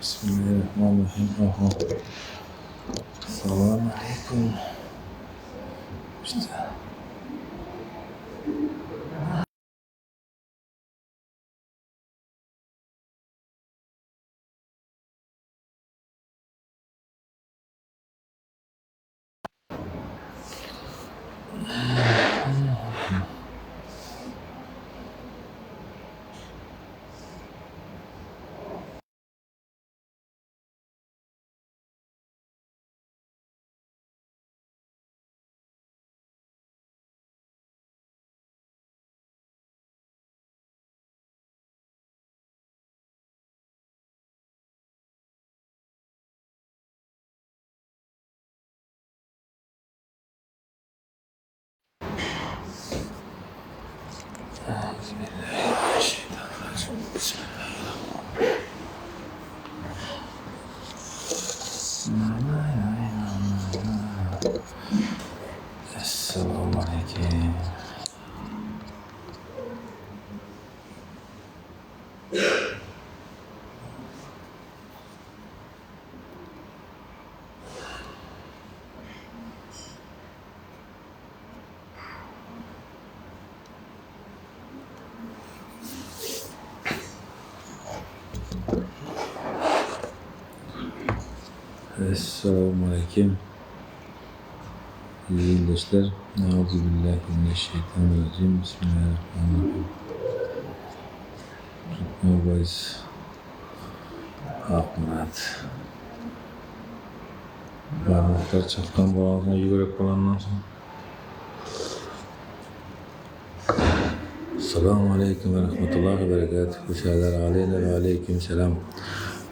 Bismillahirrahmanirrahim. Selamun aleyküm. İşte. Esselamu aleyküm. Esselamu aleyküm. İyi dostlar. Euzubillahimineşşeytanirracim. Bismillahirrahmanirrahim. Tutmuyoruz. Akmat. Varlıklar çaptan boğazına yürek olandan sonra. Esselamu aleyküm ve rahmetullahi ve berekatuhu. Selamun aleyna ve aleyküm selam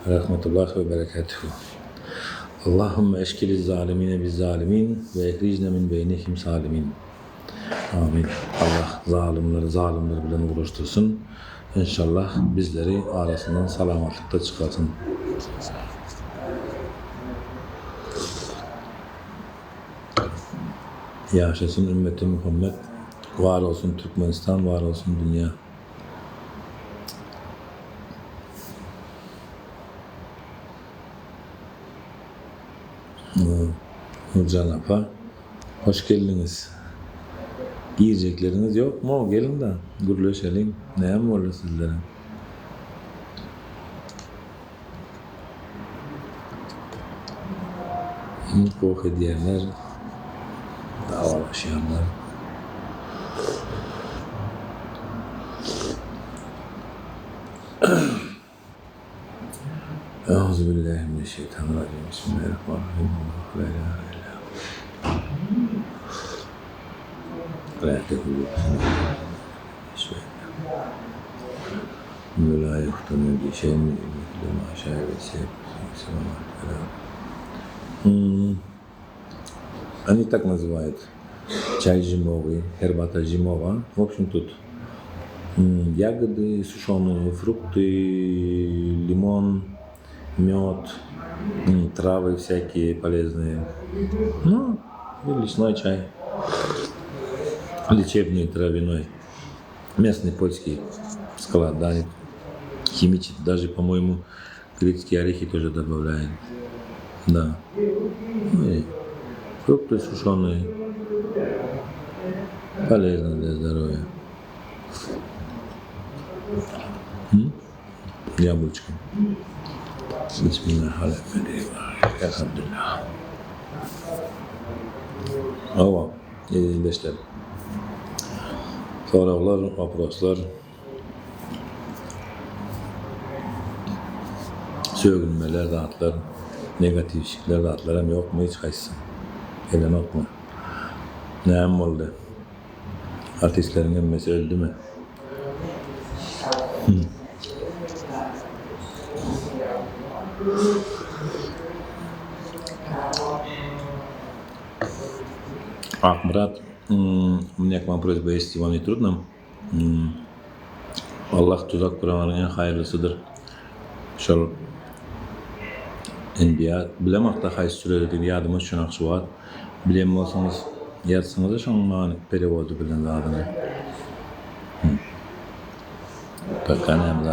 ve rahmetullahi ve berekatuhu. Allahümme eşkili zalimine biz zalimin ve ehricne min beynihim salimin. Amin. Allah zalimleri bilen buluştursun. İnşallah bizleri arasından selamatlıkta çıkarsın. Yaşasın ümmeti Muhammed. Var olsun Türkmenistan, var olsun dünya. Nurcan Apa, hoş geldiniz. Yiyecekleriniz yok mu? Gelin de gürleşelim. Neyem var sizlere? Mutlu hediyeler, davalaşanlar. Euzubillahimineşşeytanirracim. Bismillahirrahmanirrahim. La ilahe illallah. La tekulu. La yuhtanu bi şeyin min maşâ ve seyyid. Они так называют. Чай зимовый, хербата зимова. В общем, тут ягоды сушеные, фрукты, лимон, мед, травы всякие полезные. Ну, и лесной чай. Лечебный, травяной. Местный польский склад, да, химичит. Даже, по-моему, грецкие орехи тоже добавляют. Да. Ну и фрукты сушеные. Полезно для здоровья. Яблочко. Bismillahirrahmanirrahim. Elhamdülillah. Ama işte sorular, vaproslar, sögünmeler, rahatlar, negatiflikler, rahatlar hem yok mu hiç kaçsın. Gelen yok mu? Neyem oldu? Artistlerin emmesi öldü mü? Брат, у меня к вам просьба, если вам не трудно. Аллах tuzak kuranların en hayırlısıdır. Şöyle Enbiya bilemakda hays sürelediğini yadıma şunakçı var. Bilem olsanız yazsanız da şonun mani perivodu bilen zadını. Bakan hem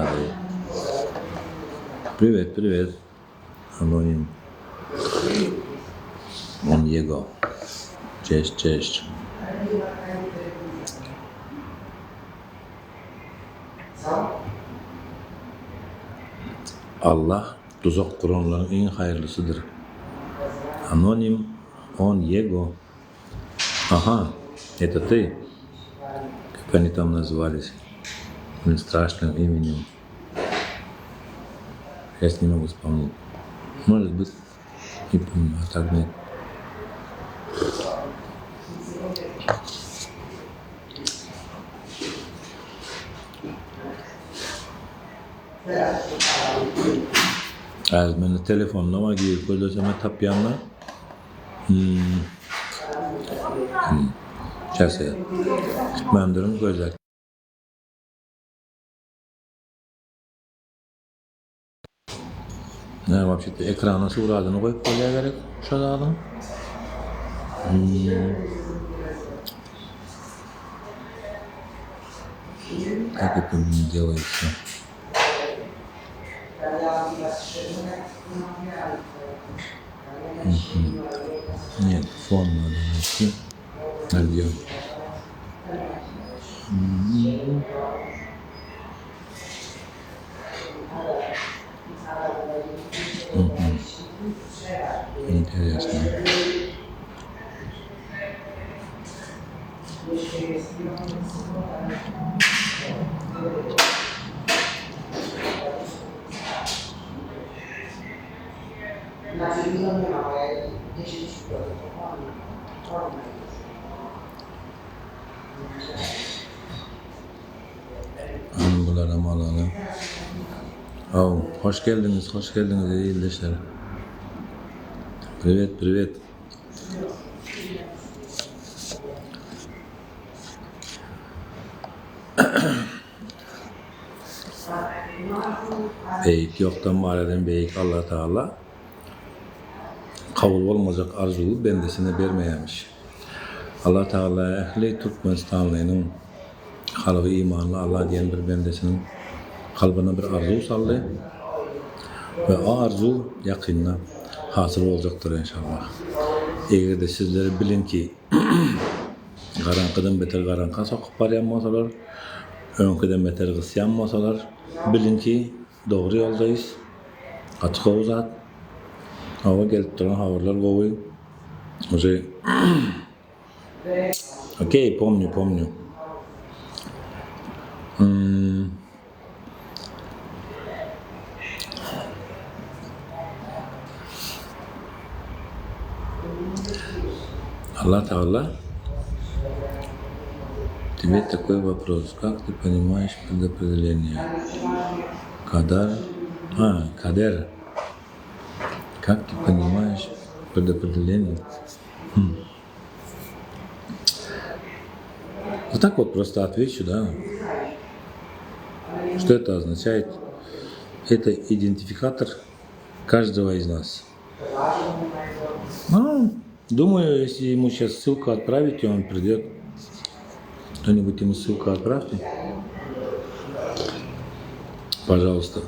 Привет. Аноним. Он Его. Cześć. Allah tuzak kuranların en hayırlısıdır. Anonim. Он Его. Ага, это ты. Как они там назывались? Страшным именем. Я не могу вспомнить. Может быть, не помню, а так нет. Az beni telefonlama gibi koydusam tapyanlar. Сейчас я. Ben durum gözler. Ne вообще-то ekrana suratını koyup koyuya gerek şu adam. Как это не делается? Нет, фон надо найти. А где он? Интересно. Bunları alalım. Hoş geldiniz iyi ildeşler. Привет. Beyik yoktan var eden beyik Allah Teala kabul olmayacak arzuyu bendesine vermeyemiş. Allah Teala ehli Türkmenistanlı'nın halkı imanlı Allah diyen bir bendesinin kalbine bir arzu saldı ve o arzu yakınına hasıl olacaktır inşallah. Eğer de sizleri bilin ki karanlıktan beter karanlığa sokup baryanmasalar, önküden beter kısyanmasalar, bilin ki doğru yoldayız. Açık olacak. Hava gelip duran havalar kovuyor. Уже. Окей, помню. Allah Teala тебе такой вопрос. Как ты понимаешь предопределение? Кадер. Как ты понимаешь предопределение? Вот так вот просто отвечу, да. Что это означает? Это идентификатор каждого из нас. Думаю, если ему сейчас ссылку отправить, он придет. Кто-нибудь ему ссылку отправьте. Пожалуйста.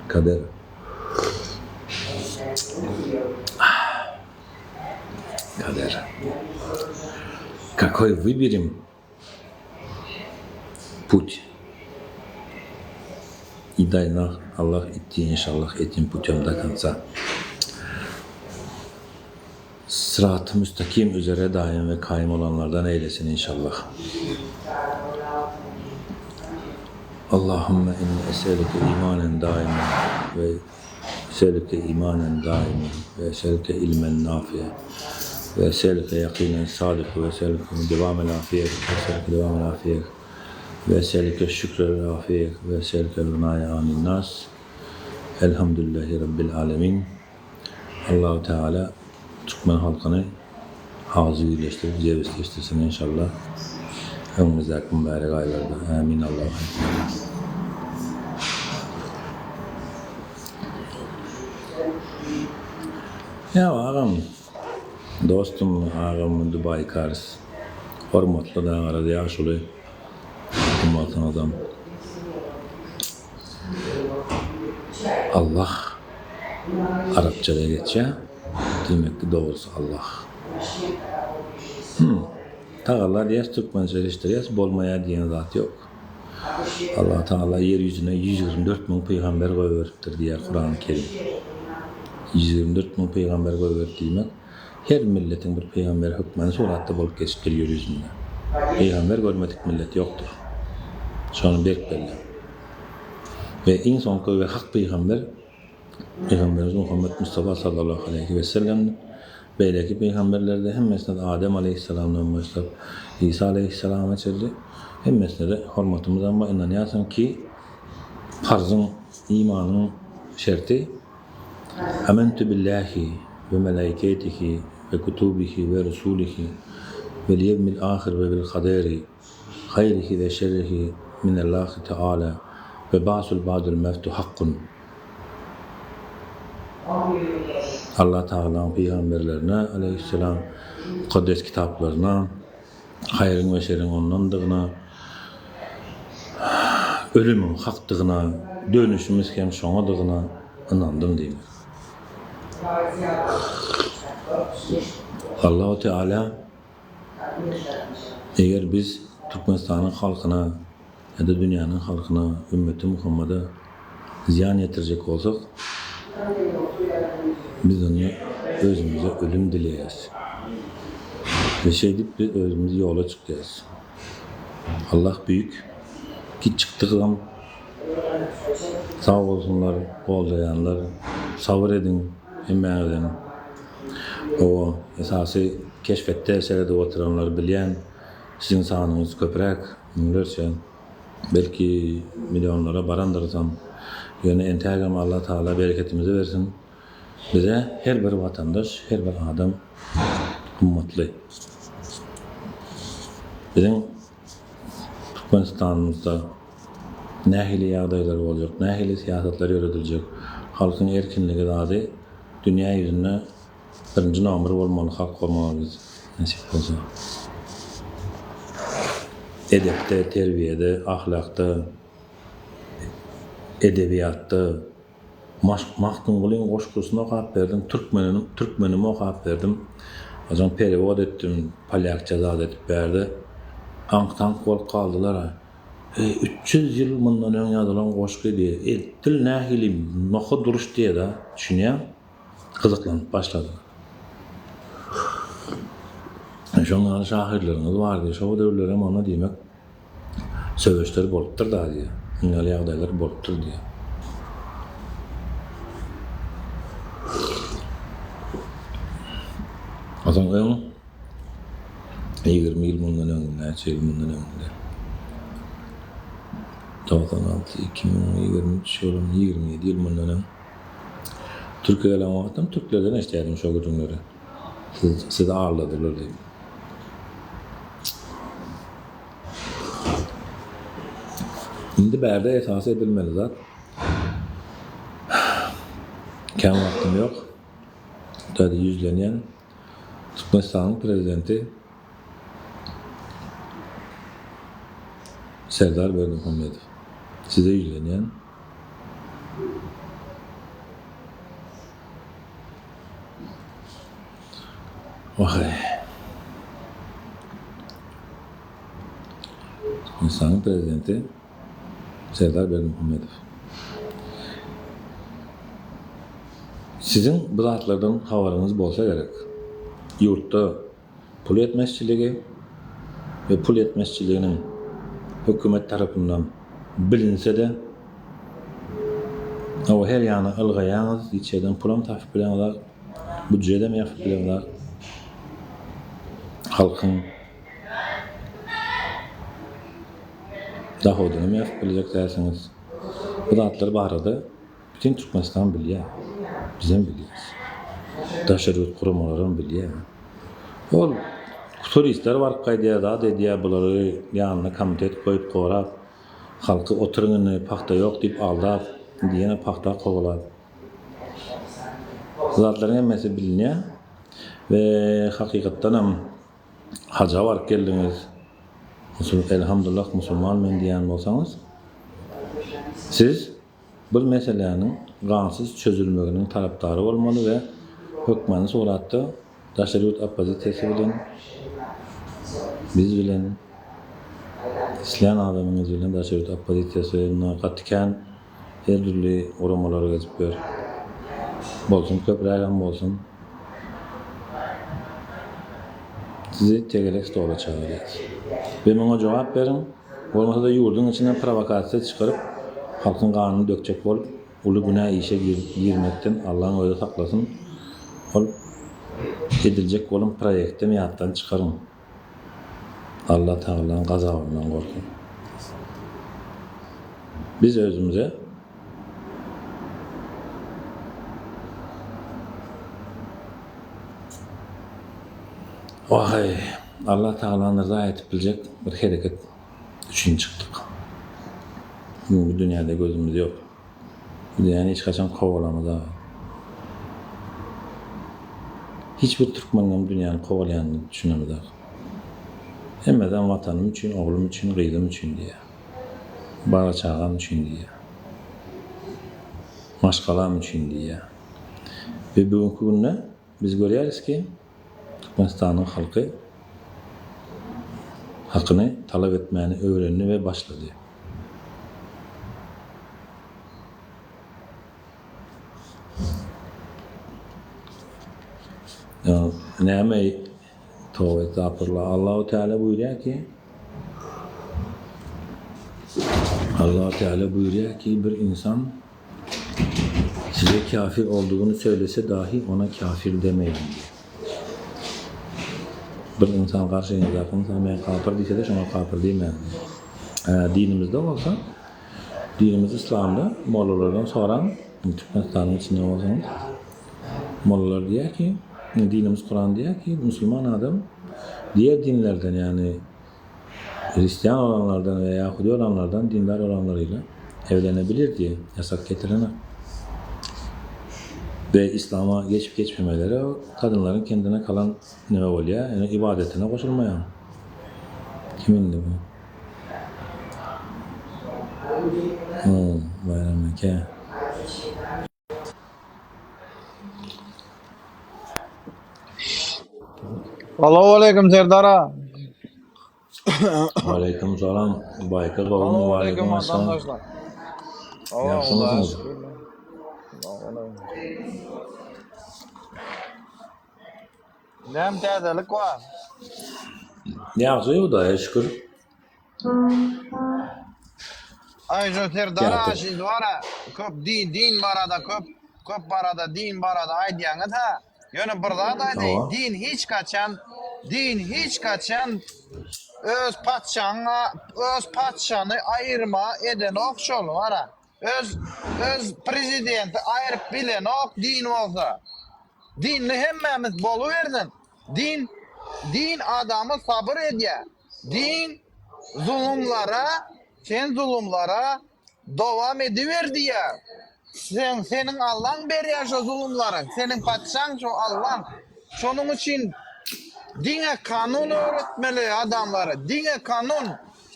Кадер. Какой выберем путь? И дай нам Аллах идти, иншаллах, этим путем до конца. Sırat-ı müstakim üzere daim ve kaim olanlardan eylesin inşallah. Allahümme inni eselike imanen daimen ve eselike imanen daimen ve eselike ilmen nafiye ve eselike yakinen sadık ve eselike devamel afiyet ve eselike şükrel afiyet ve eselike rınaya amin nas. Elhamdülillahi Rabbil alemin. Allah-u Teala Türkmen halkını ağzı iyileştirir, cevizleştirsin inşallah. Önümüzdeki mübarek aylarda. Amin Allah'a. Ya ağam, dostum ağam Dubai Kars. Hormatlı da arada yaşlı. Hükümetin adam. Allah Arapçada geçe demek ki doğrusu Allah. Tağala diyes Türkmence eleştiriyes bolmaya diyen zat yok. Allah Teala yeryüzüne 124 bin peygamber koyuveriptir diye Kur'an-ı Kerim. 124 bin peygamber koyuverip demek. Her milletin bir peygamber hükmeni suratda bolup geçip geliyor yüzünde. Peygamber görmedik millet yoktur. Şonu berk belli. Ve en son koy ve hak peygamber Peygamberimiz Muhammed Mustafa sallallahu aleyhi ve sellem beyleki peygamberlerde hemmesine de Adem aleyhisselam'dan başlayıp İsa aleyhisselam'a çeldi. Hemmesine de hürmetimiz ve inanıyasın ki farzın, imanın şerti Amentu billahi ve melaiketihi ve kutubihi ve rusulihi ve liyevmil ahir ve bil kaderi hayrihi ve şerrihi minallahi teala ve ba'sul ba'dul mevtu hakkun. Allah Teala'nın peygamberlerine aleyhisselam kuddes kitaplarına hayrın ve şerrin onlandığına ölümün haktığına dönüşümüz hem şoňadygına inandım diýmek. Allah Teala eğer biz Türkmenistan'ın halkına ya da dünyanın halkına ümmeti Muhammed'e ziyan yetirecek olsak biz onu özümüze ölüm dileyiz. Ve deyip biz özümüzü yola çıkacağız. Allah büyük. Ki çıktığım sağ olsunlar, kollayanlar, sabır edin, emeğe edin. O esası keşfette eserede oturanlar bilen, sizin sanınız köprek, mülerse, belki milyonlara barandırırsam, yani entegram Allah Teala bereketimizi versin. Bize her bir vatandaş, her bir adam umutlu. Bizim Türkmenistan'ımızda nehili yağdaylar olacak, nehili siyasetler yürütülecek. Halkın erkinliği dahi dünya yüzüne birinci numara olmalı, halk olmalıyız. Nasip olsa. Edepte, terbiyede, ahlakta, edebiyatta, Mahkumgul'un koşkusuna okuyup verdim, Türkmenimi okuyup verdim. O zaman perevod ettim, Palyakça zat edip verdi. Tank bolup kaldılar. 300 yıl bundan ön yazılan koşku diye. Dil nehili, nohu duruş diye de düşünüyorum. Kızıklanıp başladı. Şonların şahirleriniz var diye, şovu devlerler ama ona demek söveçleri boluptur da diye. Ünlü yağdaylar boluptur diye. O zaman 20 yıl bundan önünde, 20 yıl bundan önünde. 96, 2023 yılın 27 yıl bundan önünde. Türkiye'ye lan vaktim, Türklerden işledim şu günleri. Sizi ağırladılar diye. Şimdi berde esas edilmeli zat. Kem vaktim yok. Tadı yüzlenen Türkmenistan'ın prezidenti Serdar Berdimuhamedov. Size yüzlenen Türkmenistan'ın prezidenti Serdar Berdimuhamedov. Sizin bu zatlardan havarınız bolsa gerek. Yurtta pul yetmezçiliği ve pul yetmezçiliğinin hükümet tarafından bilinse de o her yana ılgayanız, içeriden pulam tafip bilenler, bütçede mi yapıp bilenler, halkın dahodunu mu yapıp bilecek dersiniz. Bu zatlar barada bütün Türkmenistan biliyor. Bizim biliyoruz. Taşerit kurumların biliyor. O turistler var kaydiye da dediye bunları yanına komitet koyup koyarap halkı oturun pakta yok deyip aldap diyene pakta kovalar. Zatların emmesi biliniyor. Ve hakikatten hem haca var geldiniz. Elhamdülillah Müslüman men diyen olsanız, siz bir meselenin gansız çözülmeginin taraftarı olmalı ve hükmani suratda Daşarut Appazitesi bilen, biz bilen, İslam adamımız bilen Daşarut Appazitesi bilen katiken her türlü uramaları gezip gör. Bolsun köprülerden bolsun. Sizi tegelek stola çağırıyoruz. Ve bana cevap verin. Olmasa da yurdun içinden provokasyon çıkarıp halkın kanını dökecek olup ulu günah işe girmekten Allah'ın öyle saklasın. Ol edilecek olan projekte miyattan çıkarın. Allah Teala'nın gazabından korkun. Biz özümüze vay Allah Teala'nın rıza etip bilecek bir hareket için çıktık. Bu dünyada gözümüz yok. Bu dünyayı hiç kaçan kovalamaz abi. Hiçbir Türkmen'in dünyanın kovalayanını düşünemez abi. Hemmeden vatanım için, oğlum için, kızım için diye. Bana çağım için diye. Maşkalam için diye. Ve bugünkü günde biz görüyoruz ki Türkmenistan'ın halkı hakkını talep etmeni öğrendi ve başladı. Ya, neyme tövbe estağfurullah. Allah-u Teala buyuruyor ki bir insan size kafir olduğunu söylese dahi ona kafir demeyin diyor. Bir insan karşınıza yakınsa ben kafir dese de şuna kafir demeyin. Dinimizde olsa, dinimiz İslam'da mollalardan soran, Türkmenistan'ın içinde olsanız, mollalar diyor ki, dinimiz Kur'an diyor ki, Müslüman adam diğer dinlerden yani Hristiyan olanlardan veya Yahudi olanlardan dindar olanlarıyla evlenebilir diye yasak getirene. Ve İslam'a geçip geçmemeleri o kadınların kendine kalan ne oluyor? Yani ibadetine koşulmayan. Kimindi bu? Bayrameke. Assalamualaikum Serdara. Aleyküm selam. Bayka kavmi. Assalamualaikum Aleyküm selam. vatandaşlar. Yaxşımısınız? Nem təzəlik var. Yaxşı da şükür. Ayşe Serdara Geldi. siz var ya, köp din barada köp barada din barada aydiyanız ha. Yönü burada da Tamam. din hiç kaçan öz patşanı ayırma eden okşol var ha. Öz prezidenti ayırıp bilen ok din olsa. Dinli hemmemiz boluversin. Din adamı sabır ediyor. Din zulümlara devam ediver diye. Senin Allah'ın beriyor şu zulümleri. Senin patşan şu Allah'ın. Şunun için dine kanun öğretmeli adamları. Dine kanun.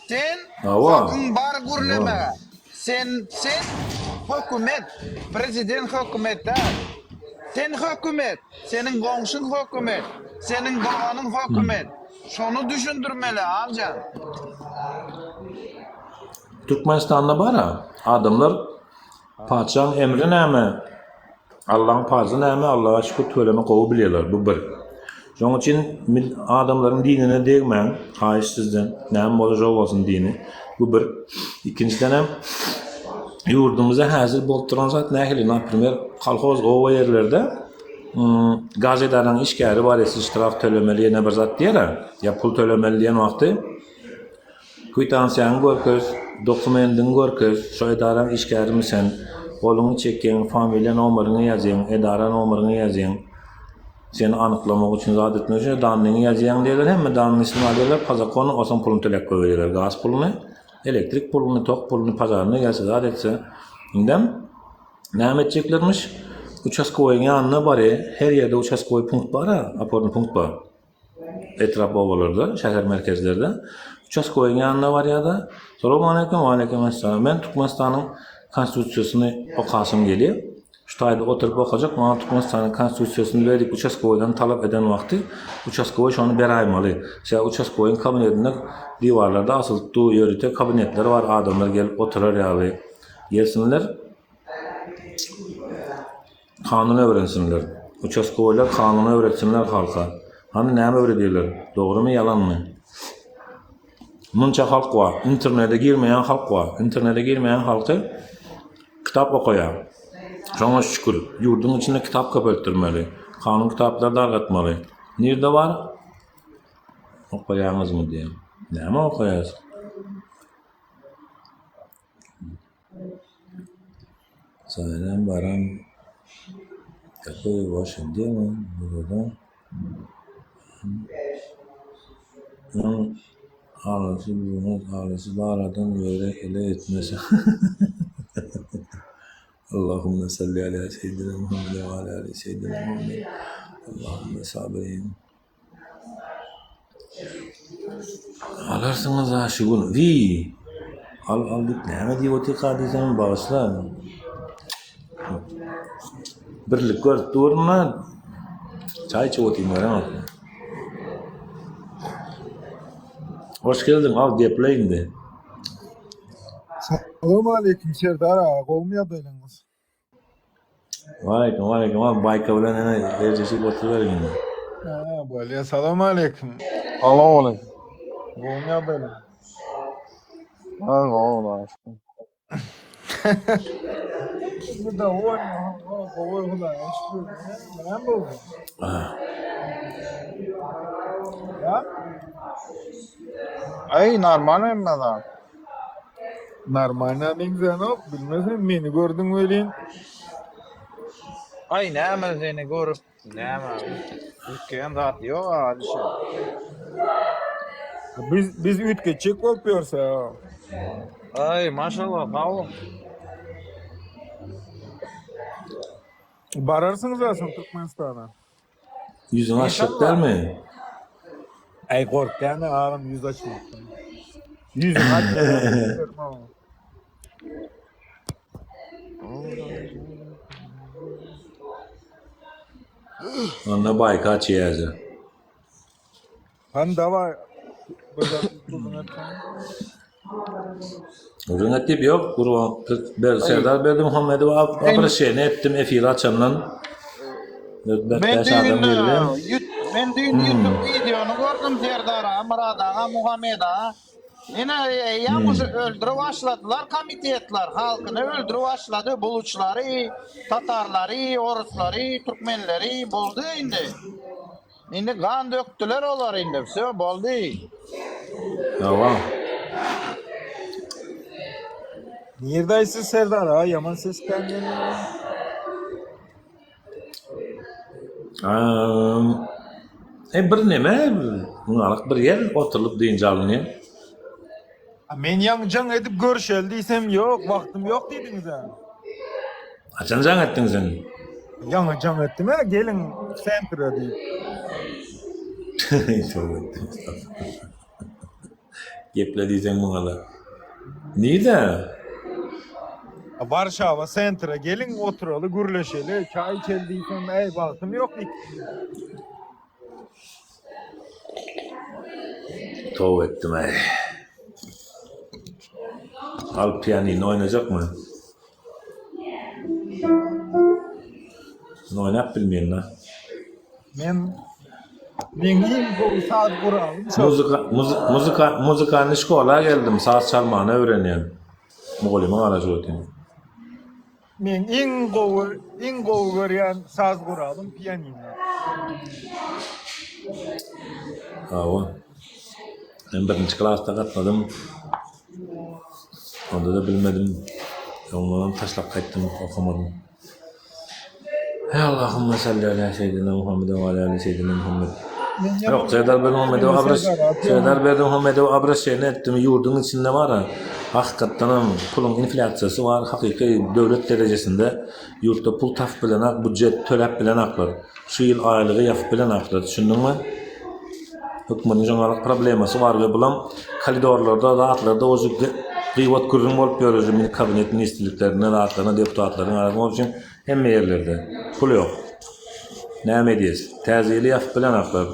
Sen sakın bar gürleme. Sen hükümet, prezident hükümette. Sen hükümet, senin komşun hükümet, senin babanın hükümet. Şunu düşündürmeli amca. Türkmenistan'da bara adamlar padişahın emri näme? Allah'ın farzı näme? Allah'a şükür tölemä gowy bilýärler bu bir. Şoň için adamların dinine degmäň, haýyşsizden näme bolajak bolsun dini. Bu bir. İkinciden hem yurdumuzda häzir bolup duran zat nähili? Naprimер, kolhoz gowy ýerlerde gazetadan işgäri bar esi iştiraf tölemeli ýene bir zat diýerler. Ya pul tölemeli diýen wagty kwitansiýaňy görköz, dokumentin görköz, şo edaran işgärimisen, goluňy çekýän, familiýa nomeryny ýazýan, edara nomeryny ýazýan. Seni anyklamak üçin zat etmek üçin danlyny ýazýan diýerler, hemme danlyny ismi alýarlar, pazakony osan pulun төлep goýarlar, gaz puluny, elektrik puluny, tok puluny pazaryna ýasa zat etse. Indem näme etjeklermiş? Uçaskoyun yanına bari, her yerde uçaskoy punkt var ha, aporun punkt var. Etraf ovalarda, şəhər mərkəzlərdə. Uçaskoyun yanına var ya da. Selamun aleyküm, aleyküm assalam. Ben Türkmenistan'ın konstitusiyasını okasım geliyor. Şu tayda oturup okacak, bana Türkmenistan'ın konstitusiyasını verdik uçaskoydan talep eden vakti uçaskoy şu an beraymalı. Uçaskoyun kabinetinde divarlarda asıldığı yörüte kabinetleri var. Adamlar gelip oturur ya. Gelsinler. Kanunu öğrensinler. Uçaskoylar kanunu öğretsinler halka. Hani ne öğretiyorlar? Doğru mu yalan mı? Munca halk var. İnternete girmeyen halk var. İnternete girmeyen halkı kitap okuyor. Çok şükür. Yurdun içinde kitap köpürtürmeli. Kanun kitapları dağıtmalı. Nerede var? Okuyamaz mı diye. Ne mi okuyasın? Sayılan baran yapıyor başın değil mi? Burada. Ağrısı bulunuz, ağrısı da aradan böyle ele etmesi. Allahümme salli ala seyyidina Muhammed ve ala ali seyyidina Muhammed. Allahümme sabirin. Alarsınız aşıkını. Vi. Aldık ne diye otikadizem bağışlar. Birlik gör durma. Çay çoğutayım var ama. Hoş geldin, al gepleyin de. Selamun aleyküm Serdar ağa, kovmaya dayanınız. Aleyküm, al bayka bilen ercesi oturuver yine. Böyle selamun aleyküm. Selamun aleyküm. Kovmaya dayanınız. Kovmaya aşkım. Bu da oynuyor, kovmuyor da aşkım. Ne bu? Ya? Ay normal mi adam? Normal ne güzel ne bilmezsin beni gördün öyle. Ay ne mi seni görüp ne mi? Ülkeyen zat yok hadi şey. Biz ütke çek kopuyorsa ya. Ay maşallah sağ ol. Bararsınız aslında Türkmenistan'a. Yüzün aşık der mi? Ay korktan ağrım yüz açmak. Yüzün açmak. Onda bayka çiyazı. Hani dava Uzun etip yok. Kurban. Serdar Berdi Muhammed'i abrışeni ettim efir açandan. Ben dün YouTube videonu gördüm Serdar'a, Murat'a, Muhammed'a. Yine yalnız öldürüp başladılar, komitetler halkını öldürüp başladı. Buluçları, Tatarları, Orusları, Türkmenleri buldu indi. Şimdi kan döktüler olar indi, все buldu. Tamam. Neredesin Serdar ağa? Yaman ses kendini. Bir neme? Bungalık bir yer oturulup deyince alınıyor. Men yancan edip görüşeldiysem yok, vaktim yok dediniz ha. Açan can ettin sen. Yancan ettim ha, gelin sentra deyip. Çok ettim. Geplediysen bungalı. Neydi? Varşava sentra gelin oturalı, gürleşeli, çay içeldiysem ey vaktim yok dedik. Tov ettim ey. Al piyanini oynayacak mı? Oynap bilmeyin lan. Men iyi bu saat kuralım. Muzikanın şkola geldim. Saz çalmanı öğreniyorum. Muğlimin aracı öteyim. Men in gol görýän saz kuralım piyanino. Awa. Ben birinci klasta katmadım. Onda da bilmedim. Ondan taşlap kayttım, okumadım. Ey Allahümme salli ala seyyidina Muhammed ve ala ali seyyidina Muhammed. Yok, Serdar Berdi Muhammed'i abraş şeyini ettim. Yurdun içinde var ha. Hakikaten pulun inflasyası var. Hakiki devlet derecesinde yurtta pul taf bilen ak, budjet tölep bilen aklar. Şu yıl aylığı yap bilen aklar. Düşündün mü? Hükümetin joňalyk problemasy var we bulam koridorlarda, rahatlarda ozy gıýbat gürrüň bolup ýörüjüm. Mini kabinet ministrliklerine, rahatlarına, deputatlaryň arasynda bolýan üçin hemme ýerlerde pul ýok. Näme diýes? Täzeli ýap bilen aklar.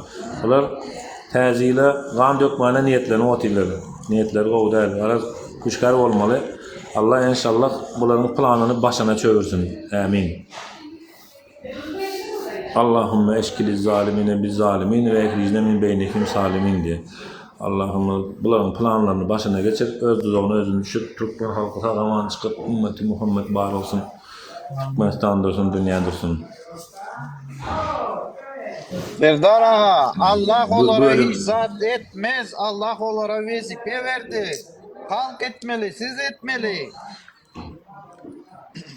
Bular täzeli gan dökmäne niýetlerini otyrlar. Niýetleri gowda äl. Araz güçkär bolmaly. Allah inşallah bularyň planyny başyna çöwürsin. Amin. Allahümme eşkili zalimine biz zalimin ve ehrijne min beynihim salimin diye. Allahümme buların planlarını başına geçir, öz duzağına özünü düşür, Türkmen halkı sağlaman çıkıp, ümmeti Muhammed bar olsun, Türkmenistan dursun, dünya dursun. Serdar ağa, Allah onlara bölüm- hiç zat etmez. Allah onlara vezife verdi. Halk etmeli, siz etmeli.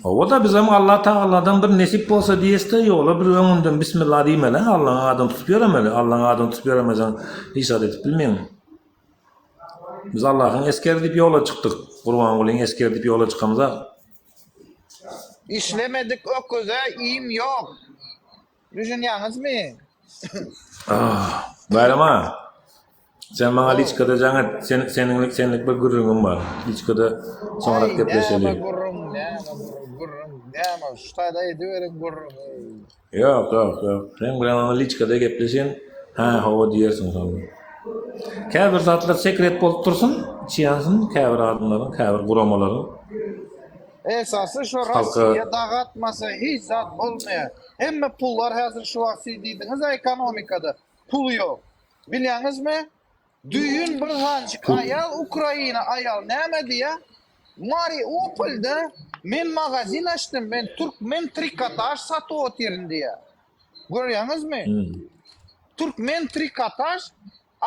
O da bizim Allah Teala'dan bir nesip bolsa diýeste ýola bir öňünden bismillah diýmeli, Allah'ın adını tutup ýöremeli. Allah'ın adını tutup ýöremezsen hiç edip bilmeýin. Biz Allah'ın esker dip ýola çykdyk. Gurban bolayın esker dip ýola çykamyza. İşlemedik ököze iyim yok. Düşünýäňizmi? Bayrama. Sen bana Liçka'da jaňa senlik bir gürrüňim bar. Liçka'da soňrak gepleşeli. Gurrun, näme, şutaýda ediberen gurrun. Yok. Sen bilen Liçka'da gepleşen, hawa diýersiň sonra. Käbir zatlar sekret bolup tursun, çiýansyn, käbir adamlaryň, käbir guramalaryň. Esası şu Halka- Rossiya dağıtmasa hiç zat olmaýar. Hemme pullar hazır şu wagt diýdiňiz ekonomikada. Pul yok. Bilýäňizmi? Düýün bir hançyk ayal Ukraina ayal näme diýär? Mariupolda men magazin açtım. Men trikotaj satyp otyryň diýär. Görýäňizmi? Türkmen trikotaj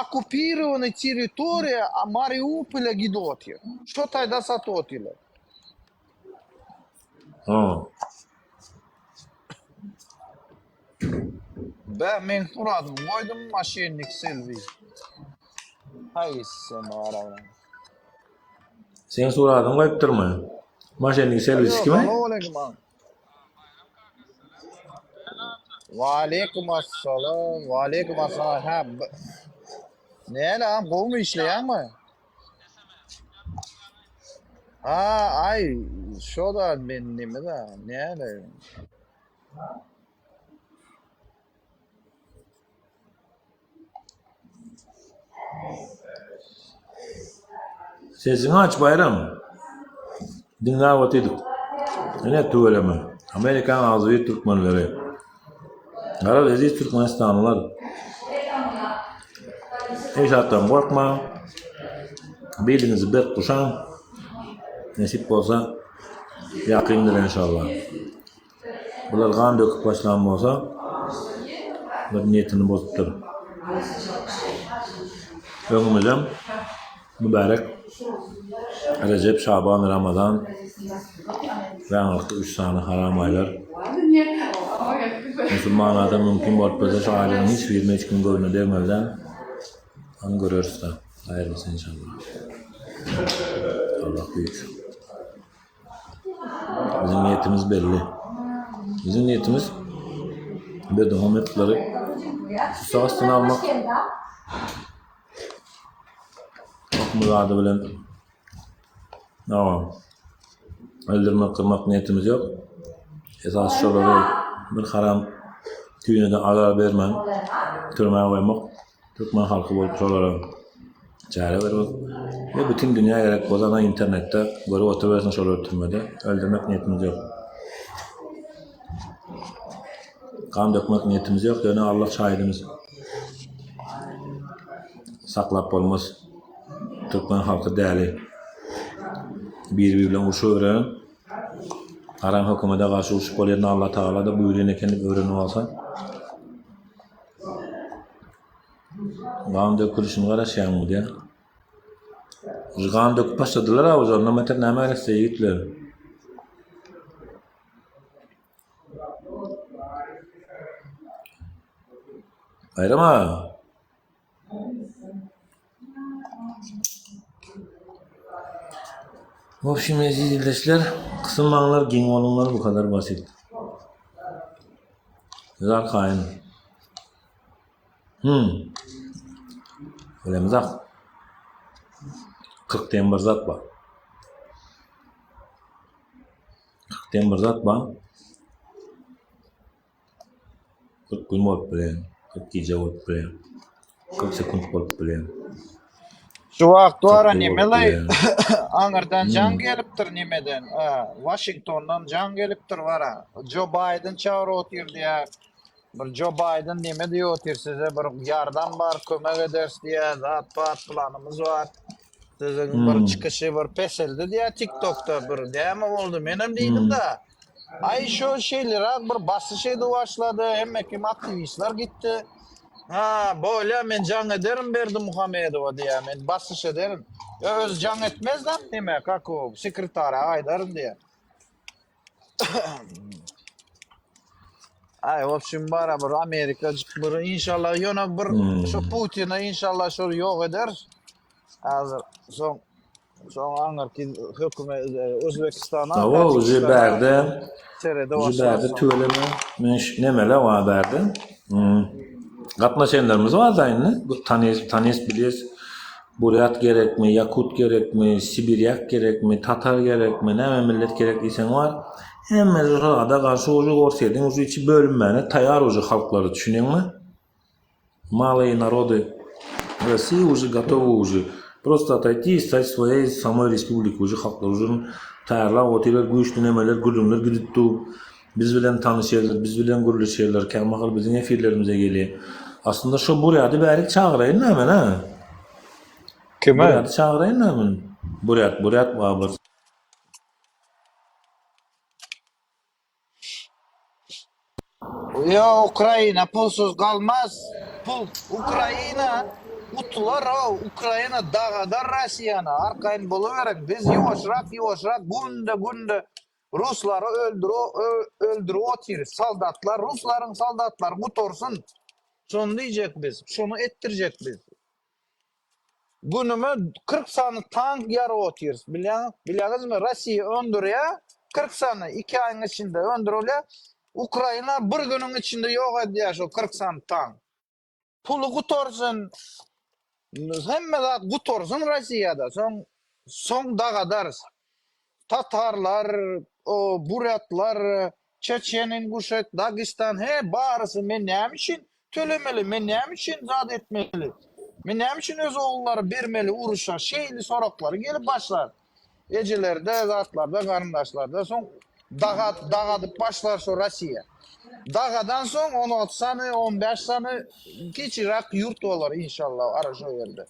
оккупированный территория Мариуполя гидотья. Что тогда сатотили? Ben kuradım, koydum maşinlik Silvi. Hay sen ara. Sen soradın koyup durma. Maşenlik servis kime? Ve aleyküm assalam. Ve aleyküm assalam. Ha, ne lan? Bu mu işleyen mi? Ha, ay. Şu da benim de. Ne lan? Sesini aç bayram. Dinle otyduk. Ne tuğlama. Amerikan ağzı Türkmenleri. Ara leziz Türkmenistanlılar. Eşattan korkma. Belinizi bet kuşan. Nesip olsa yakındır inşallah. Bular kan döküp başlanmasa bir niyetini bozuptur. Öňümizem mübarek Recep, Şaban, Ramazan ve anlıkta 3 tane haram aylar. Müslümanlarda mümkün bolup bize şu ayların hiç birine hiç gün görünü demezden onu görürüz da. Hayırlısı inşallah. Allah büyük. Bizim niyetimiz belli. Bizim niyetimiz bir de Muhammed'ları susastını almak. Çok muradı bilen öldürmek, kırmak niyetimiz yok. Esas şoları bir haram tüyüne de arar vermem, türmeye koymak, Türkmen halkı bolup şolara çare vermek ve bütün dünya gerek bozana internette görüp oturuversin şoları türmede, öldürmek niyetimiz yok. Kan dökmek niyetimiz yok, yani Allah şahidimiz. Saklap olmaz. Türkmen halkı değerli. Birbiriyle uçuyor. Haram hükümete karşı uçup oluyordu. Allah Teala da buyuruyor kendi öğrenip alsa. Kan dökülüşünü karışayan mı diye. Kan döküp başladılar ha o zaman. Metin neme öylese gittiler. Ayrıma. Общем aziz izleyiciler, kısılmalar, gen olumları bu kadar basit. Güzel kayın. Bilemiz ak. 40 den bir zat var. 40 den bir zat var. 40 gün bolup bilen, 40 gece bolup bilen, 40 sekund bolup bilen. Şu wagt 40 wara yıl nimelay bolup bilen. aňyrdan jan gelipdir nimeden? Washingtondan jan gelipdir wara. Joe Biden çağır otyr diye. Bir Joe Biden nime diye otyr size bir yardan bar, kömek eders diye zat planımız var. Sizin bir çıkışı bir peseldi diye TikTok'ta bir däme boldy. Menem diýdim da. Ay şu şeyler bir basışydy başlady. Hemmekim aktivistler gitti. Ha böyle men can ederim berdi Muhammedova diye men basış ederim. Öz can etmez lan nime kako sekretara aydarım diye. Ay opşun bara bir Amerika bir inşallah yona bir şu Putin'a inşallah şu yok eder. Hazır son anarki hükümet Özbekistan'a Tava uzu berde, serede uzu berde başlasın. tüveleme, nemele var berde. Gatnaşenlerimiz var da aynı. Tanıyız biliyiz. Buryat gerek mi, Yakut gerek mi, Sibiryak gerek mi, Tatar gerek mi, ne millet gerekliysen var. Hem mezurada karşı ucu gorsaydın, ucu içi bölünmene, tayar ucu halkları düşünün mü? Малые народы России уже готовы уже просто отойти и стать своей самой республикой. Уже halklar уже tayarlar, oteler, güçlü nemeler, gülümler gidittu. Biz bilen tanışırlar, biz bilen gürleşirler, kemahal bizim efirlerimize geliyor. Aslında şu buraya da bärik çağırayın hemen ha. Buraya da çağırayın hemen. Buraya var. Ya Ukrayna pulsuz kalmaz. Pul Ukrayna utlar o Ukrayna dağda Rusya'na arkayın buluverek biz yavaşrak günde Rusları öldürü otir saldatlar Rusların saldatlar gutorsun. Şunu diyecek biz. Şunu ettirecek biz. Günümü 40 sanı tank yarı otir. Biliyorsunuz mu? Rusya öndürüyor. 40 sanı 2 ayın içinde öndürüyor. Ukrayna bir günün içinde yok ediyor şu 40 sanı tank. Pulu gutorsun. Hemme zat gutorsun Rusya'da. Son dağadar. Tatarlar, o Buryatlar, Çeçen, Inguşet, Dagestan, he barısı men näme için tölemeli, men näme için zat etmeli. Men näme için öz oğulları bermeli, uruşa, şeyli sorakları gelip başlar. Ecelerde, zatlarda, karındaşlarda son dağadıp başlar şu Rusya. Dağadan son 16 sanı, 15 sanı geçirak yurt olur inşallah araşo yerde.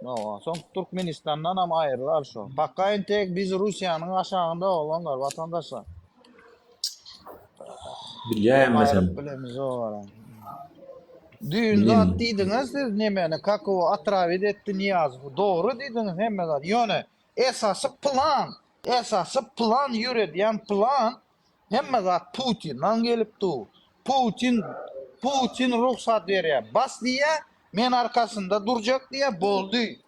No, son Türkmenistan'dan ama ayrılar şu. Bakayın tek biz Rusya'nın aşağında olanlar vatandaşlar. Bilýän Ayrıp mesem. bilemiz o var. Düğün zat diýdiňiz siz nemeni kako atravid etti Niyaz. Doğru diýdiňiz hemme zat. Ýöne esasy plan ýürediýän plan hemme zat Putin'dan gelipdi. Putin ruhsat berýär. Bas diýe men arkasında durjak diýe boldy.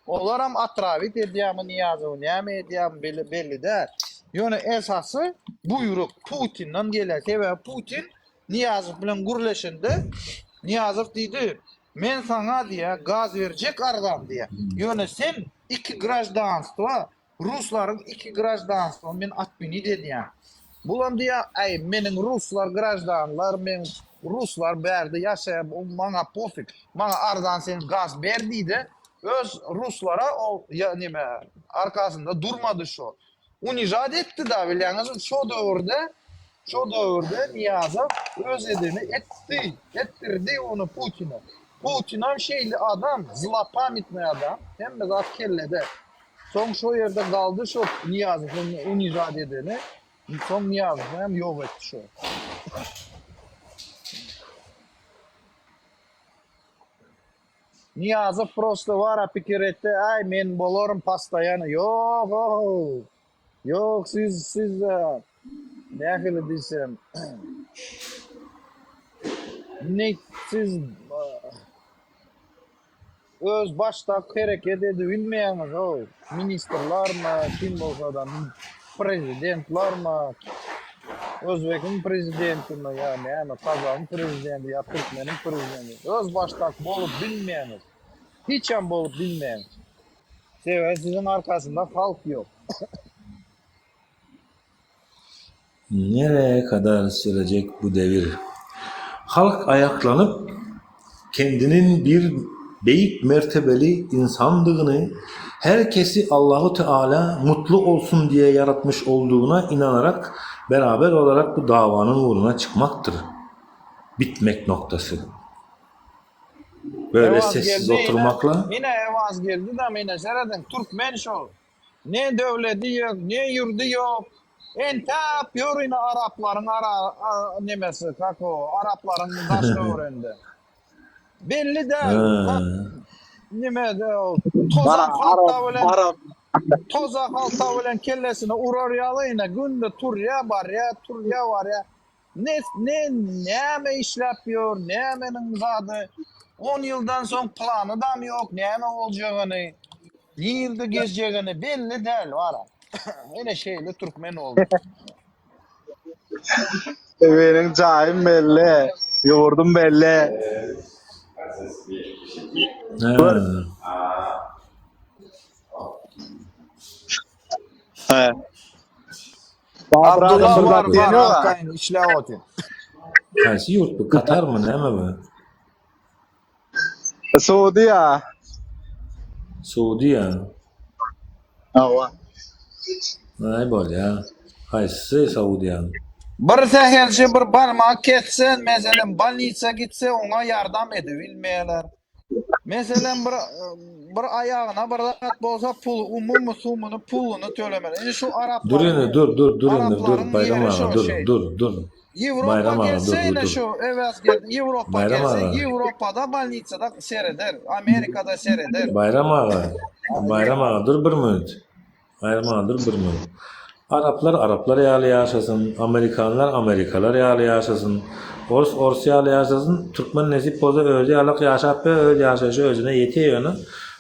Olaram atravit edýämi Niyazow näme edýäm belli de. Ýöne esasy buyruk Putin'dan geler. Sebäbi Putin Niyazow bilen gürleşende Niyazow diýdi, men sana diýe gaz berjek argam diýe. Ýöne sen iki grajdanstva, Rusların iki grajdanstva men atmini dedýär. Bulam diýe, ay meniň Ruslar grajdanlar, men Ruslar bärde ýaşaýan, maňa pofik. Maňa ardan sen gaz berdi öz Ruslara o ya nime arkasında durmadı şu. Unijat etti da bilýäňiz şu döwürde Niyazow öz edeni ettirdi onu Putin'e. Putin hem şeyli adam, zlapamitli adam, hem de zat kellede. Son şu yerde kaldı şu Niyazow'un unijat edeni. Son Niyazow hem yok etti şu. Niyazow prosto vara pikir etti, ay men bolarum pastaýany. Yok siz nähili diýsem. Ne siz öz başta hareket edip bilmeýäňiz o ministrlarma, kim bolsa da prezidentlarma, Özbekin prezidentimi yani Kazak'ın prezidenti ya Türkmenin prezidenti öz başta bolup bilmeýäňiz. Hiçem bolup bilmeýäňiz. Sebäbi sizin arkasında halk yok. Nereye kadar sürecek bu devir? Halk ayaklanıp kendinin bir beyik mertebeli insandığını, herkesi Allahu Teala mutlu olsun diye yaratmış olduğuna inanarak beraber olarak bu davanın uğruna çıkmaktır. Bitmek noktası. Böyle Evaz sessiz geldi oturmakla yine Evaz geldi de yine seyredin Türkmen şol. Ne devleti yok, ne yurdu yok. Entap yor yine Arapların nemesi kako Arapların daşla öğrendi. Belli değil. Nime de o tozak halta bilen tozak halta bilen kellesine urar yalayına günde turya var ya turya var ya. Ne işlepiyor, nemenin zadı. 10 yıldan son planı da mı yok, neme olacağını, yılda gezeceğini belli değil var. Yine şeyle Türkmen oldu. Benim cahim belli. Yoğurdum belli. He. Abdullah var deniyor da. Hakkay'ın işlevatı. Karşı yurt bu Katar mı ne mi bu? Suudi ya. Suudi ya. Hava. Ay bol ya. Haysı Suudi ya. Bir seherci bir barmak ketsen, mesela balnitsa gitse ona yardım edebilmeyeler. Mesela bir ayağına bir rahat bolsa pul, musulmunu pulunu tölemeli. Yani şu Araplar. Dur yine dur Arapların bayram yeri şu ağa dur şey. dur. Avrupa Bayram ağa gelse dur yine dur. şu evet geldi. Avrupa Bayram gelse ağa. Avrupa'da balnitsada seyreder. Amerika'da seyreder. Bayram ağa dur bir minut. Bayram ağa dur bir minut. Araplar ýaly ýaşasın, Amerikalar ýaly ýaşasın, Ors ýaly ýaşasın, Türkmen nesip bolsa özi ýalyk ýaşap öz ýaşaşy özüne ýeteýäni.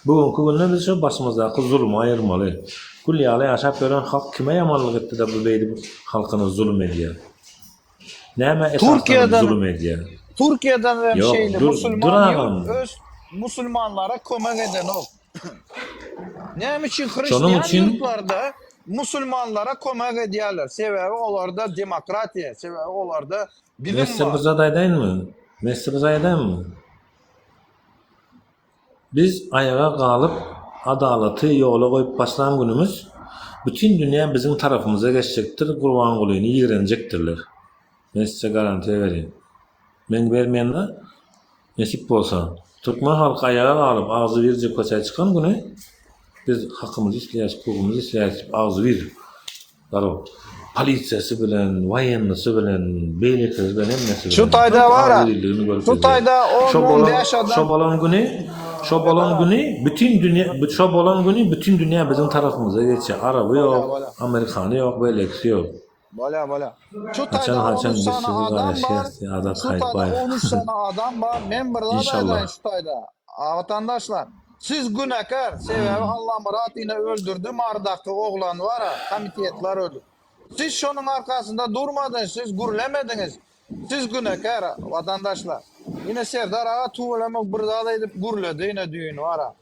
Bugünkü günde biz şu başymyzdaky zulmy aýyrmaly. Kul ýaly ýaşap gören halk kime ýamanlyk etdi de bu beýdi halkyny zulm edýär? Näme esasdan zulm edýär? Türkiye'den ve Yok, şeyle dur Müslüman ağam. yok, öz Müslümanlara kömek eden o. Ne için Şonun Hristiyan için- yurtlarda Müslümanlara kömek ediyorlar. Sebebi onlarda demokratiya, sebebi onlarda bilim var. Mesele aýdaýyn mı? Biz ayağa galyp adalaty ýola goýup başlan günümüz bütün dünýä bizim tarafımıza geçecektir. Gurban gulyny ýigrenjekdirler. Men size garantiye bereyim. Men bermeýände nesip bolsa Türkmen halky ayağa galyp agzy birje köçe çykan güni biz hakkımızı isleýäs, hukukumuzy isleýäs, agzy bir. Garo. Polisiýasy bilen, waýennysy bilen, beýlekleri bilen hemmesi bilen. Şu taýda var ha. Şu taýda Şo 10-15 adam bolan güni bütün dünýä bizim tarafımıza geçýär. Araby ýok, Amerikany ýok, beýlekisi ýok. Bala. Şu Haçan taýda 13 biz sana sizi adam var. garaşýar, adat Şu taýda haýpay. 13 sana adam var. Men bir İnşallah. adam şu taýda. Vatandaşlar, siz günahkar, sebebi Allah muratine öldürdü, mardaky oglan var ha, komitetler öldü. Siz şonun arkasında durmadınız, siz gürlemediniz. Siz günahkar vatandaşlar. Yine Serdar Ağa tuğlamak burada edip gürledi, yine düğün var ha.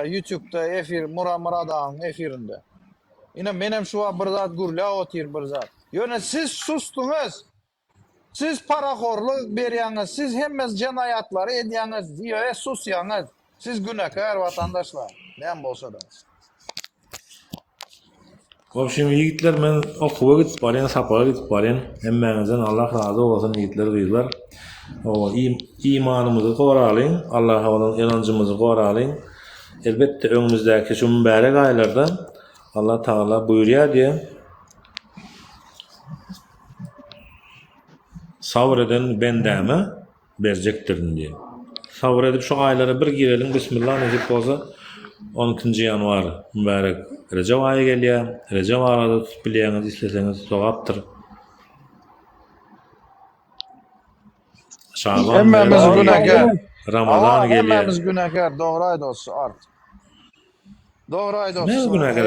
YouTube'da efir, Murad Ağa'nın efirinde. Yine benim şu an burada gürle otur burada. Yani siz sustunuz. Siz paraxorluk berýäňiz, siz hemmez jinayatlary edýäňiz, diýe susýaňyz. Siz günahkar vatandaşlar. Nem bolsa da. Hopşym ýigitler, men okuwa gidip barýan, sapaga gidip barýan. Hemmäňizden Allah razy bolsun ýigitler, gyzlar. O imanymyzy goralyň, Allaha bolan inancymyzy goralyň. Elbetde öňümüzdäki şu mübarek aýlarda Allah Taala buýurýar diýe. Sabr eden bendäme berjekdirin diye. Sabr edip şu aýlara bir girelim. Bismillah nezip bolsa 12-nji ýanwar mübarek Recep aýy gelýär. Recep aýyda tutup bilýäňiz, isleseňiz sowapdyr. Şaban Hemmemiz ayı- günahkar. Ramazan gelýär. Hemmemiz günahkar, doğru aýdosy art. Doğru aýdosy. Ne günahkar?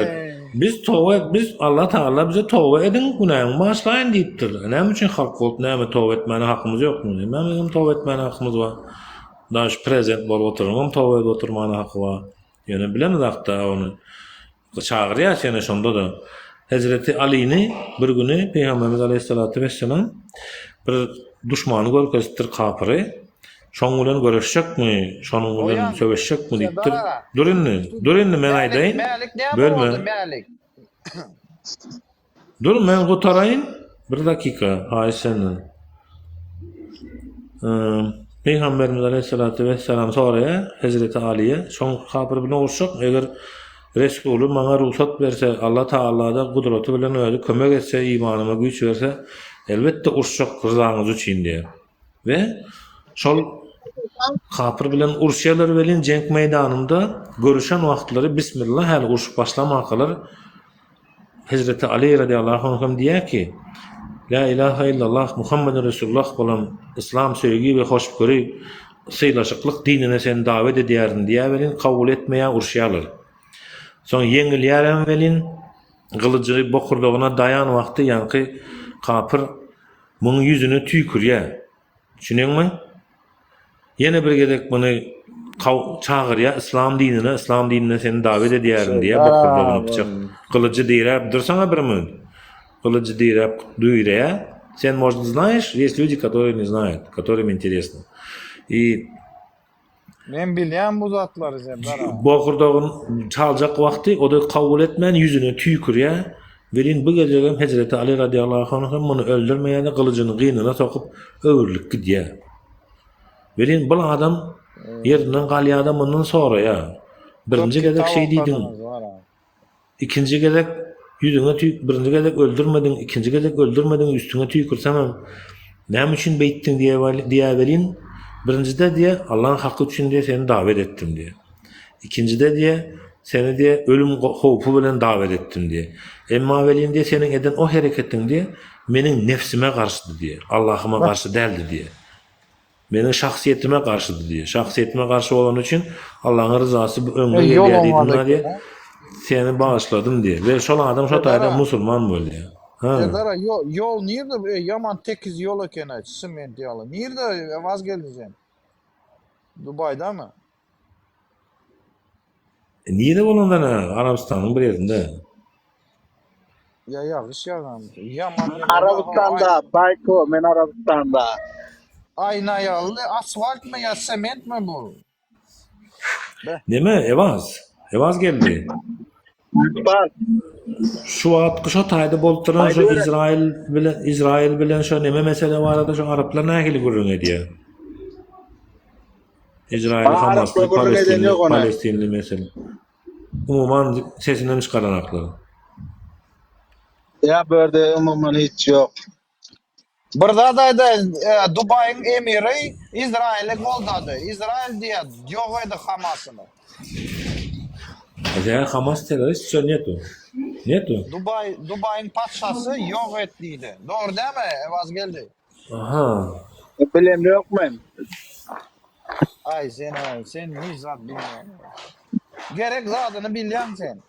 Biz Allah Taala bize tövbe edin, günahını bağışlayın diýipdir. Näme üçin halk bolup näme tövbe etmene hakkımız ýokmy? Näme tövbe etmene hakkımız var? Daş prezident bolup oturmam tövbe edip oturmana hakkı var. Ýöne bilen zakda onu çağırýar seni şonda da. Hazreti Ali'ni bir günü Peygamberimiz Aleyhissalatu vesselam bir düşmanı görkezdir kapırı. Şoň bilen görüşjekmi? Şonuň bilen söweşjekmi diýipdir. Dur indi men aýdaýyn. Mälik näme Bölme. boldy mälik? Dur men gotaraýyn. Bir dakika. Haý senden. Peygamberimiz Aleyhissalatu vesselam soraya Hazreti Ali'ye şoň kapır bilen urşak eger Resulü maňa ruhsat berse, Allah Taala da gudraty bilen öýle kömek etse, imanyma güýç berse, elbetde urşak rızaňyz üçin diýer. We şol kapır bilen urşýarlar welin jenk meýdanynda görüşen wagtlary bismillah hal urşup başlamakylar. Hazreti Ali radıyallahu anh diýär ki: La ilahe illallah Muhammedur Resulullah bolan İslam söýgi we hoşgöri syýlaşyklyk dinine sen dawet edýärin diýär welin kabul etmeýän urşýarlar. Soň yeňilýärem welin gylyjy bokurlygyna dayan wagty ýanky kapır muň ýüzüne tüýkürýär. Düşüneňmi? Ýene bir gedek muny çağırýar İslam dinine seni dawet edýärin diýär bokurlygyna pyçak. Gylyjy diýär, dursaňa bir müň. Gylyjy diýär, duýraya. Sen, может, знаешь, есть люди, которые не знают, которым интересно. И Men bilýän bu zatlary Serdar. Bokurdagyň çaljak wagty o da kabul etmän ýüzüne tüýkürýär. Welin bu gejegem Hazreti Ali radıyallahu anh muny öldürmeýän gylyjyny gynyna sokup öwürlik gidýär. Welin bu adam ýerinden galýada mundan sonra ya. Birinji gedek şey diýdin. İkinji gedek ýüzüne birinji gedek öldürmedin, ikinji gedek öldürmedin, üstüne tüýkürsäň näme üçin beýtdiň diýär welin. Birincide diye Allah'ın hakkı için diye seni davet ettim diye. İkincide diye seni diye ölüm hopu bilen davet ettim diye. Emma velin diye senin eden o hareketin diye benim nefsime karşıdı diye. Allah'ıma karşı deldi diye. Benim şahsiyetime karşıdı diye. Şahsiyetime karşı olan için Allah'ın rızası önüne geliyor diye seni bağışladım diye. Ve şu adam şu tayda Müslüman böyle ya. Serdar yol nerede? Yaman tekiz yol eken sement yolu. Nerede vazgeçeceksin? Dubai'da mı? Niye bolanda Arabistan'ın bir yerinde? Ya yanlış yalan. Yaman Arabistan'da, Bayko, men Arabistan'da. ayna yolu asfalt mı ya sement mi bu? Deme Evaz geldi. Bak, Şu wagt şu taýda bolup duran şu İsrail bilen şu neme mesele barada şu Araplar nähili gurrun edýär. İsrail Hamasly Palestinli mesele. Umuman sesinden çıkaranaklar. ya böyle umuman hiç yok. Burada da Dubai'nin emiri İsrail'e goldadı. İsrail diye yok edip Hamas'ını. Ya Hamas terörist şu netu? Dubai'nin padşası yok ettiydi. Doğru değil mi? Vazgeldi. Aha. Bilem yok men. Ay sen hiç zat bilmiyorsun. Gerek zatını bilyen sen.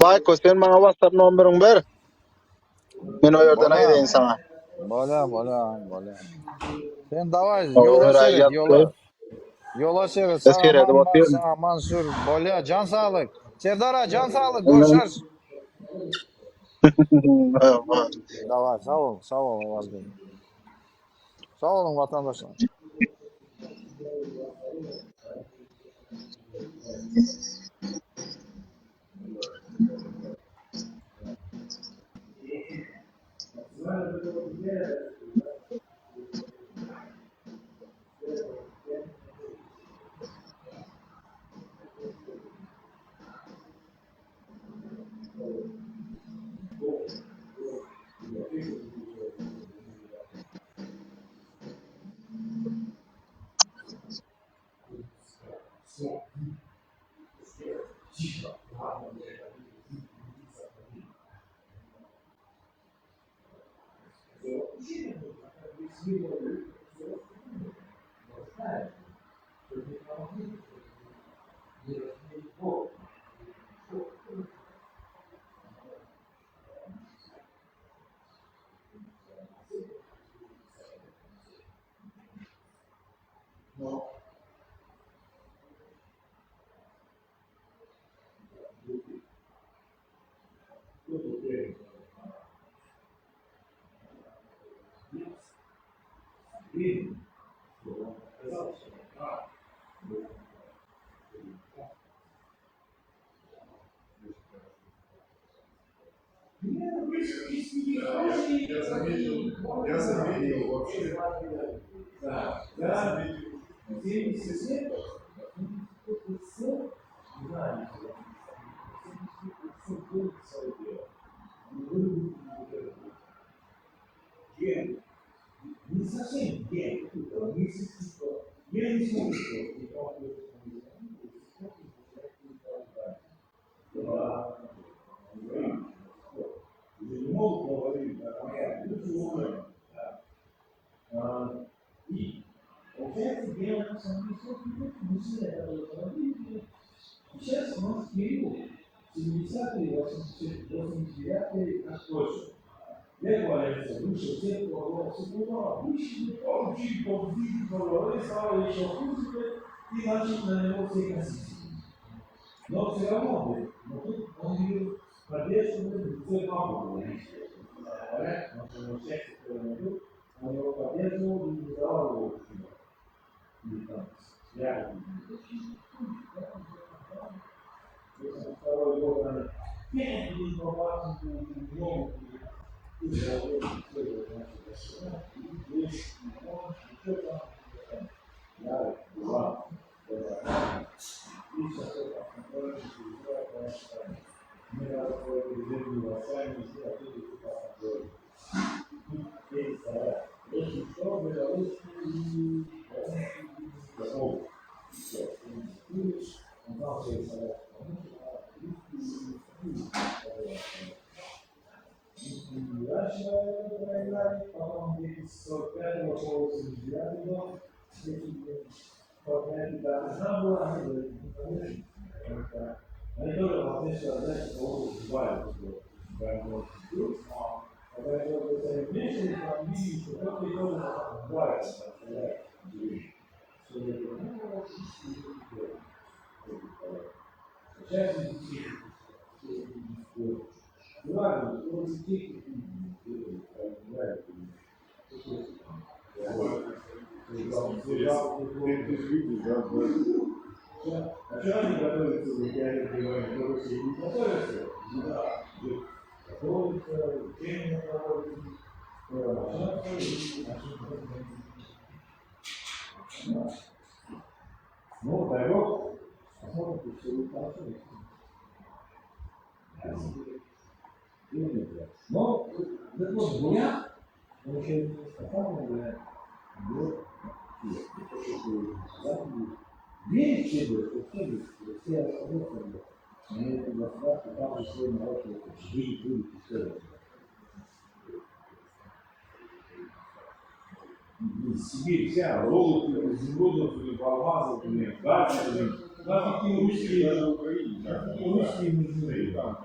Bayko sen bana WhatsApp numarını ver. Ben o yerden ayırayım sana. Bola. Sen davay Oraya yola seyret. Seyret, bakıyorum. Sağ Mansur. Bola can sağlık. Serdar'a can sağlık. Görüşürüz. Davay sağ ol vazgeçin. Sağ olun vatandaşlar. Я заметил вообще. Да, да. Не совсем ген, я не смогу не могут говорить, и получается, дело на самом деле, мысли сейчас у нас период 70-е, 89-е, как точно. Я говорю, выше всех психолога, выше получить победить, говорить, стало еще хуже, и начать на него все косить. Но все равно, тут он говорит, поддерживает все маму. Говорят, но всех, кто найдут, он его поддерживал и не давал его. Или там, я второй год, я не попал в ногу. Потом 45 по 89 год, должна была, они тоже вообще отдать, что бывает. Когда я говорю, вместе, там видишь, что кто-то тоже бывает. Сейчас Ладно, вот здесь а что они готовятся, я говорю, что все не готовятся? Да, готовятся, время проводят. Ну, дай Бог, посмотрим, что будет хорошо. Но, так вот, буря, он еще не сказал, говорят, верить все будет, все остаются, они это государство, там же свой народ, жить будет и все. Сибирь вся, голубь, землю, балмазы, дачи, да, такие русские, даже в Украине, русские нужны, там,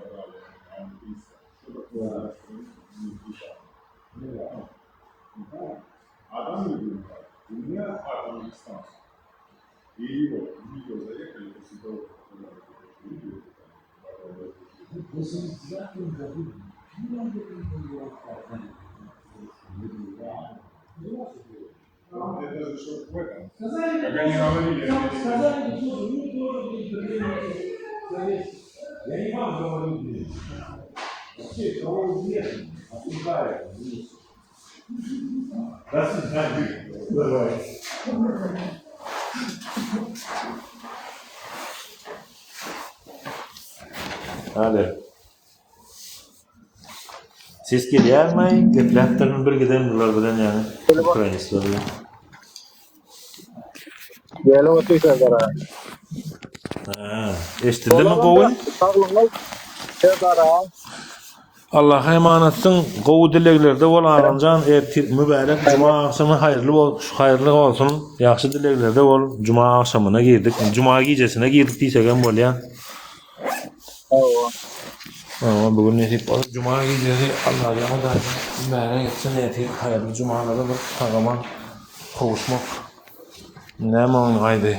А там люди, у меня атомная станция. И его видео заехали после того, как видео. В 89 году Это же что в этом. сказали, Как они говорили, сказали, что ну тоже я не вам говорю, вообще, кого известно, осуждают. До свидания. Давай. Hadi. Ses gelýärmi? Gepläpdirmi bir giden bular bilen ýani. Ukrainistler bilen. Gel otursa gara. Ha, eşitdimi gowy? Allah'a emanetsin. Gowy dileklerde bol aranjan mübarek cuma akşamı hayırlı olsun. Yaxşı dileklerde bol cuma akşamına girdik. Cuma gecesine girdik diýsegem bolýar. Ama bugün nesip olup cuma gecesi Allah'a da mübarek etsin. Hayırlı cumalarda bir tagaman kavuşmak Näme onuň aýdy?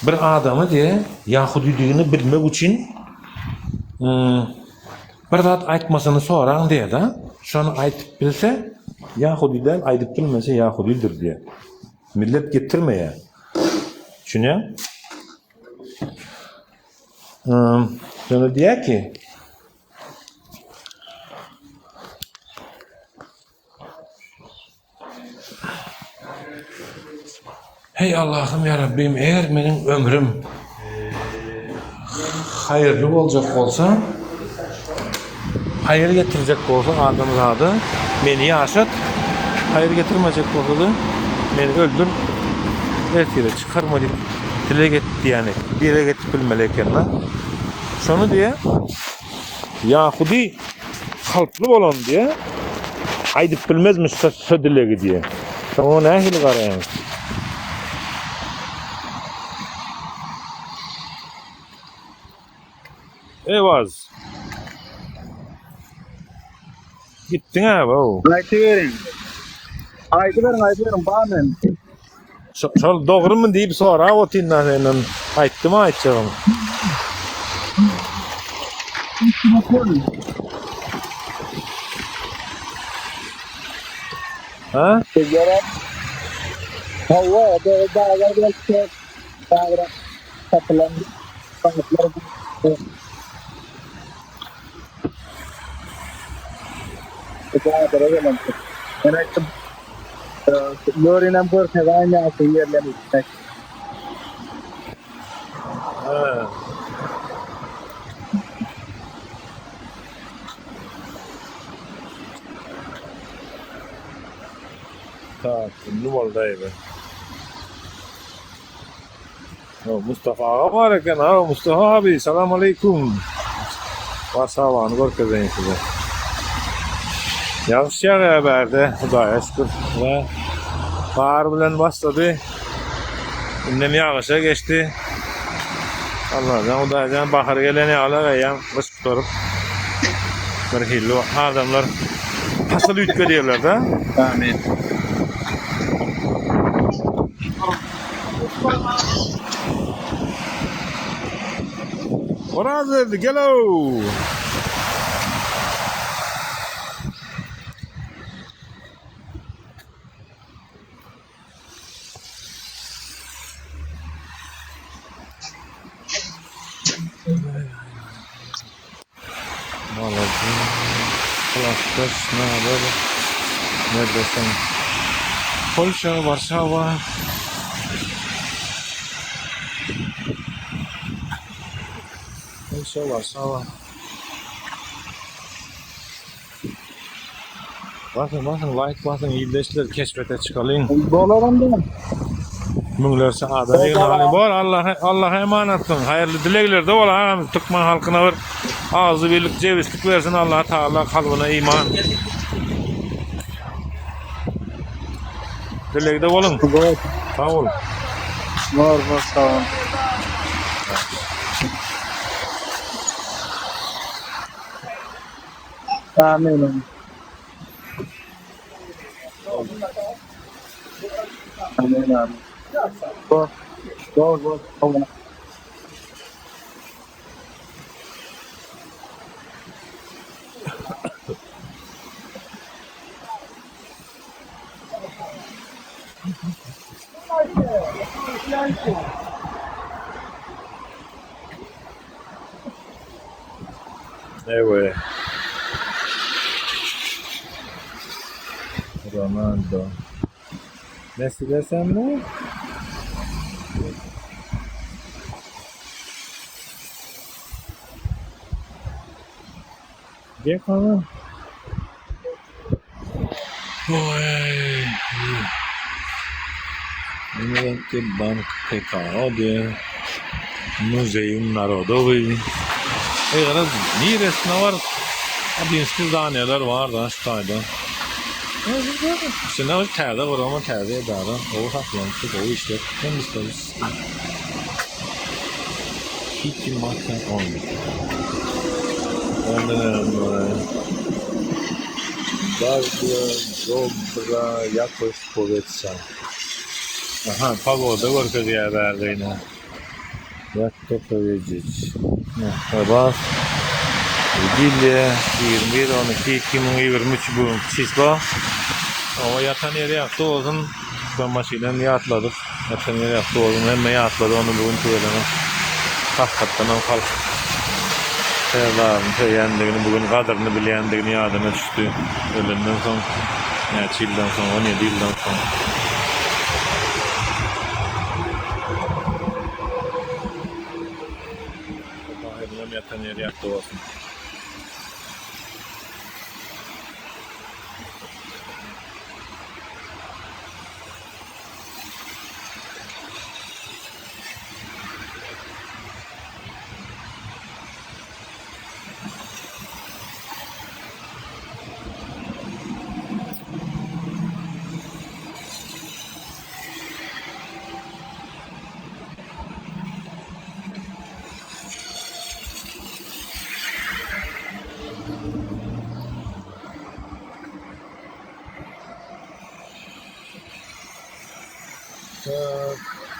Bir adamy diye Yahudiligini bilmek için bir zat aýtmasyny soraň diye da, şonu aýtyp bilse Yahudiden, aýdyp bilmese Yahudidir diye. Millet getirmeye. Şunu şunu diye ki hey Allah'ım ya Rabbim, eğer benim ömrüm hayırlı olacak olsa, hayır getirecek olsa adam zadı, beni yaşat, hayır getirmeyecek olsa da beni öldür, ertiyle çıkarma deyip dile gitti yani, dile getip bilmeliyken lan. Şunu diye Yahudi kalpli olan diye aydıp bilmezmiş sö dile diye. Şunu ne hili karayın? Evaz. Gittin ha bu. Aytıverin. Aytıverin, bağırın. Şol doğru mu deyip sonra o tindan senin ayttı mı aytacağım? Ha? Sigara. Hava, dağlar biraz çok. Dağlar satılan. Sanatlar. Sigara beraber. Ben ayttım. Lorinem por sevanya yerlerini istek. Ha. Tak, ne oldu be? O Mustafa ağa var eken ha, Mustafa abi, selamun aleyküm. Varsavanı görkezeyim size. Yaxşı haberde, Hudaya şükür. Ve bahar bilen başladı. İndem yağışa geçti. Allah'tan Hudayacan bahar geleni alağayan kış tutarıp bir hilli adamlar hasıl ütkeliyorlar da. Amin. Oraz verdi, gel o. Klasztorz, neredesin? Polsza, Warszawa. Polsza, Warszawa. Bakın, like basın, iyileştiler, keşfete çıkalım. Dolarım. Münglerse adamı yığınalı var. Allah'a emanet olun. Hayırlı dilekler de ola. Türkmen halkına bir ağzı birlik, cevizlik versin. Allah Teala kalbine iman. Dilekde olun. Sağ olun. Var, sağ olun. Amin. Amin. Go. Evet. Ronaldo. Messi desem mi? Gel kalan. Imigrante Bank PKO de Muzeum Narodowy. Teraz nieresne var. Adinsiz daneler var da ştayda. İşte ne var terde var ama terde edara. O saklamıştık, o işte. Hem isteriz. Hiç maktan olmuyor. Ondan bardzo dobra jakość powietrza. Aha, pagoda görkezýär bäýleýine. Ýatda koýajyk. Bas. Dille 21-12-2023 bu çislo. Ama yatan yeri yaptı olsun. Ben maşinen yatladık. Yatan yeri yaptı olsun. Hem yatladı onu bugün söyleme. Hakikaten o kalk. Sevdarın seyendigini bugün kadrını bileyendigini yadına düştü. Ölümden son. Yani çilden son 17 yıldan son. Hem yatan yeri yaptı olsun.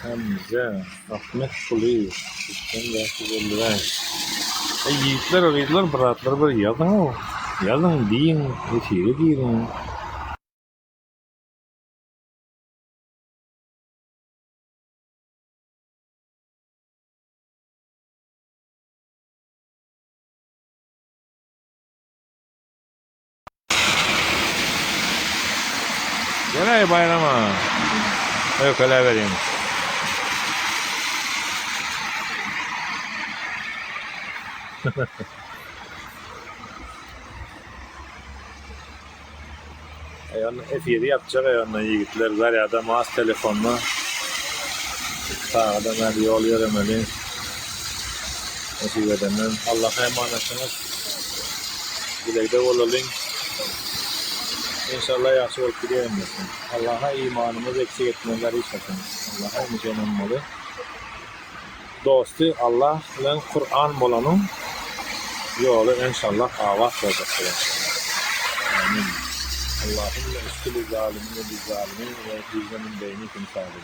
Hamza, Ahmet Kuli, Sistem Rahimullah. Yiğitler, araydılar, bıraktılar böyle yazın o. Yazın deyin, esiri deyin. Gel bayrama. Yok öyle vereyim. Ayağını F7 yapacak ayağına yiğitler. Zaryada mouse telefonla sağda ben yol yürümeli. Nasip edenden Allah'a emanetsiniz. Dilekte olalım. İnşallah yaxşı olup gideyim. Allah'a imanımız eksik etmeleri istesin. Allah'a ümit dostu Allah ile Kur'an bolanın yolu inşallah avaz olacak. Amin. Allahümme üstülü zalimine biz zalimin ve bizlemin beyni kim sahibi.